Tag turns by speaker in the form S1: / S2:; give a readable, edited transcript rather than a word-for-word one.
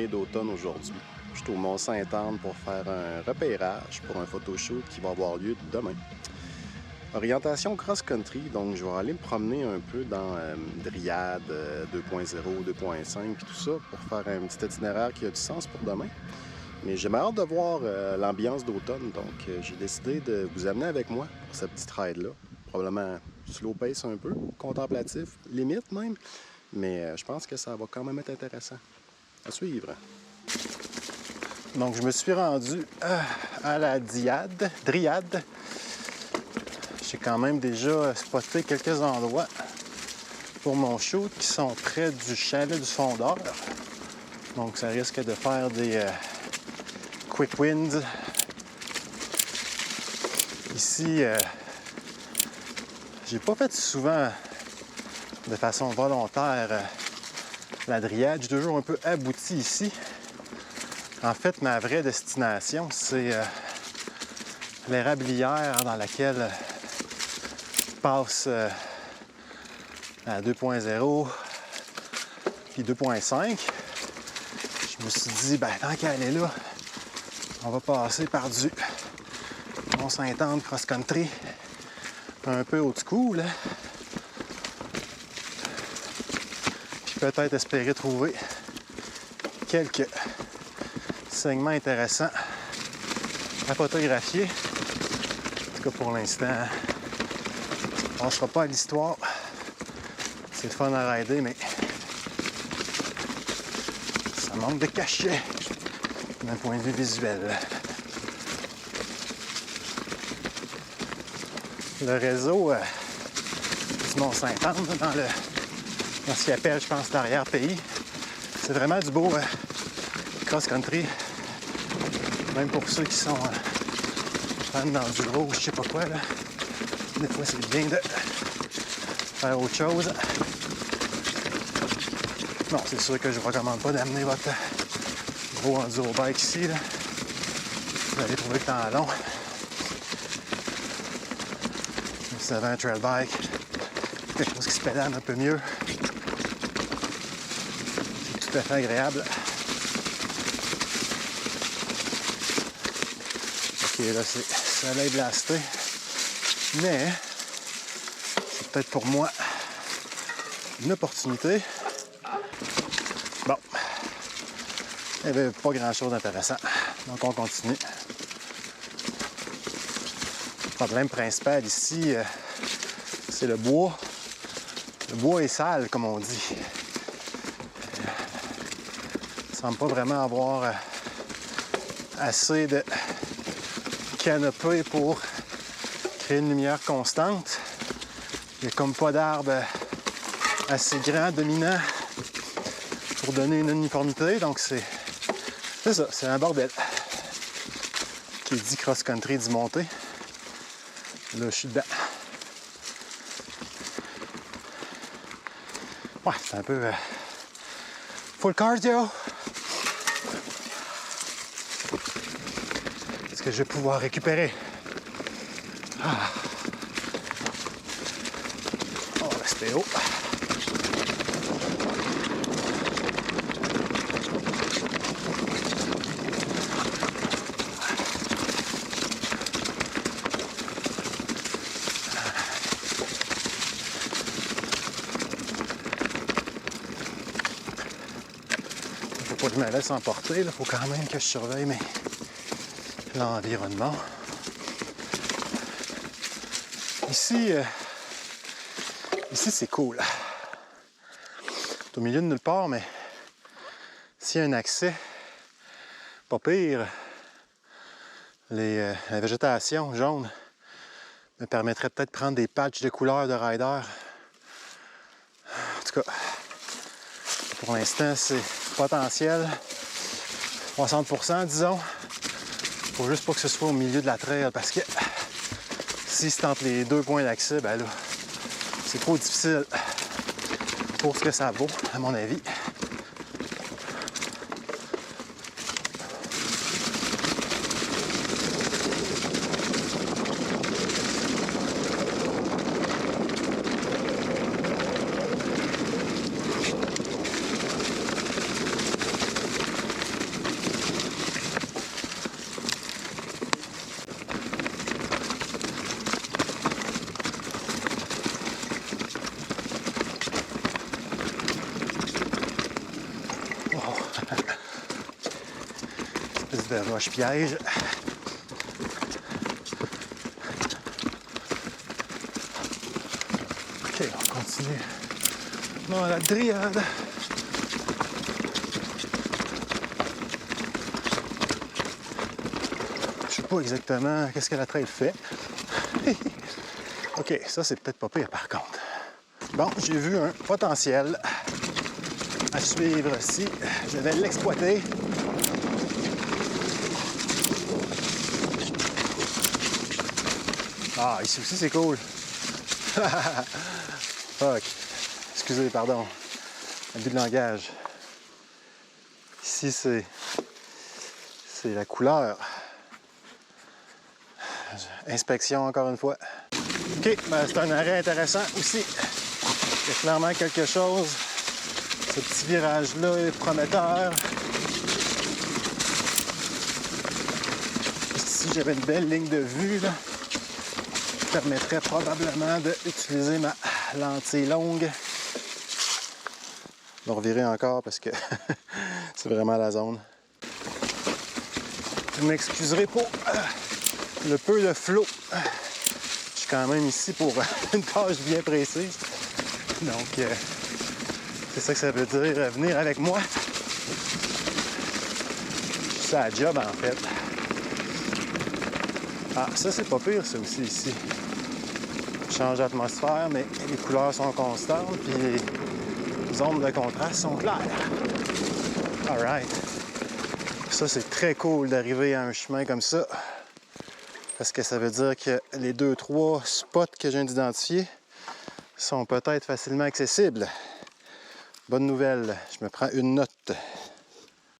S1: journée d'automne aujourd'hui. Je suis au Mont-Sainte-Anne pour faire un repérage pour un photoshoot qui va avoir lieu demain. Orientation cross-country, donc je vais aller me promener un peu dans Dryade 2.0, 2.5 puis tout ça pour faire un petit itinéraire qui a du sens pour demain. Mais j'ai hâte de voir l'ambiance d'automne, donc j'ai décidé de vous amener avec moi pour cette petite ride-là. Probablement slow pace un peu, contemplatif, limite même, mais je pense que ça va quand même être intéressant. À suivre. Donc je me suis rendu à la Dryade. J'ai quand même déjà spoté quelques endroits pour mon shoot qui sont près du chalet du fondeur. Donc ça risque de faire des quick wins. Ici, j'ai pas fait souvent de façon volontaire la Dryade. J'ai toujours un peu abouti ici. En fait, ma vraie destination, c'est l'érablière dans laquelle passe à 2.0 puis 2.5. Je me suis dit, ben tant qu'elle est là, on va passer par du Mont-Sainte-Anne cross-country un peu old school. Puis peut-être espérer trouver quelques segments intéressants à photographier. En tout cas pour l'instant, on ne sera pas à l'histoire. C'est le fun à rider, mais ça manque de cachet d'un point de vue visuel. Le réseau du Mont-Sainte-Anne, dans ce qu'il appelle, je pense, l'arrière-pays, c'est vraiment du beau cross-country. Même pour ceux qui sont fans d'enduro ou je sais pas quoi, là. Des fois, c'est bien de faire autre chose. Non, c'est sûr que je vous recommande pas d'amener votre gros enduro bike ici, là. Vous allez trouver le temps long. Si vous avez un trail bike, quelque chose qui se pédale un peu mieux, c'est tout à fait agréable. Ok, là c'est soleil blasté, mais c'est peut-être pour moi une opportunité. Bon, il n'y avait pas grand-chose d'intéressant, donc on continue. Le problème principal ici, c'est le bois. Le bois est sale, comme on dit. Il ne semble pas vraiment avoir assez de canopée pour créer une lumière constante. Il n'y a comme pas d'arbre assez grand, dominant, pour donner une uniformité. Donc c'est ça, c'est un bordel. Qui dit cross-country, dit montée. Là, je suis dedans. Ouais, c'est un peu full cardio. Est-ce que je vais pouvoir récupérer? Ah. On va rester haut. Faut pas que je me laisse emporter, il faut quand même que je surveille l'environnement. Ici, c'est cool. C'est au milieu de nulle part, mais s'il y a un accès, pas pire, la végétation jaune me permettrait peut-être de prendre des patchs de couleurs de rider. En tout cas, pour l'instant, c'est potentiel 60%, disons. Faut juste pas que ce soit au milieu de la trail, parce que si c'est entre les deux points d'accès, ben là, c'est trop difficile pour ce que ça vaut, à mon avis. Espèce de roche piège. OK, on continue dans la Dryade. Je sais pas exactement qu'est-ce que la trail fait. OK, ça c'est peut-être pas pire par contre. Bon, j'ai vu un potentiel à suivre si je vais l'exploiter. Ah, ici aussi c'est cool. Fuck. Excusez, pardon. Abus de langage. Ici c'est la couleur. Inspection encore une fois. OK, ben, c'est un arrêt intéressant aussi. Il y a clairement quelque chose. Ce petit virage-là est prometteur. Ici, j'avais une belle ligne de vue là, qui permettrait probablement d'utiliser ma lentille longue. Je vais revirer encore parce que c'est vraiment la zone. Vous m'excuserez pour le peu de flow. Je suis quand même ici pour une tâche bien précise. Donc, c'est ça que ça veut dire, venir avec moi. C'est la job, en fait. Ah, ça, c'est pas pire, ça aussi, ici. Change d'atmosphère, mais les couleurs sont constantes, puis les ombres de contraste sont claires. All right. Ça, c'est très cool d'arriver à un chemin comme ça. Parce que ça veut dire que les 2-3 spots que je viens d'identifier sont peut-être facilement accessibles. Bonne nouvelle, je me prends une note.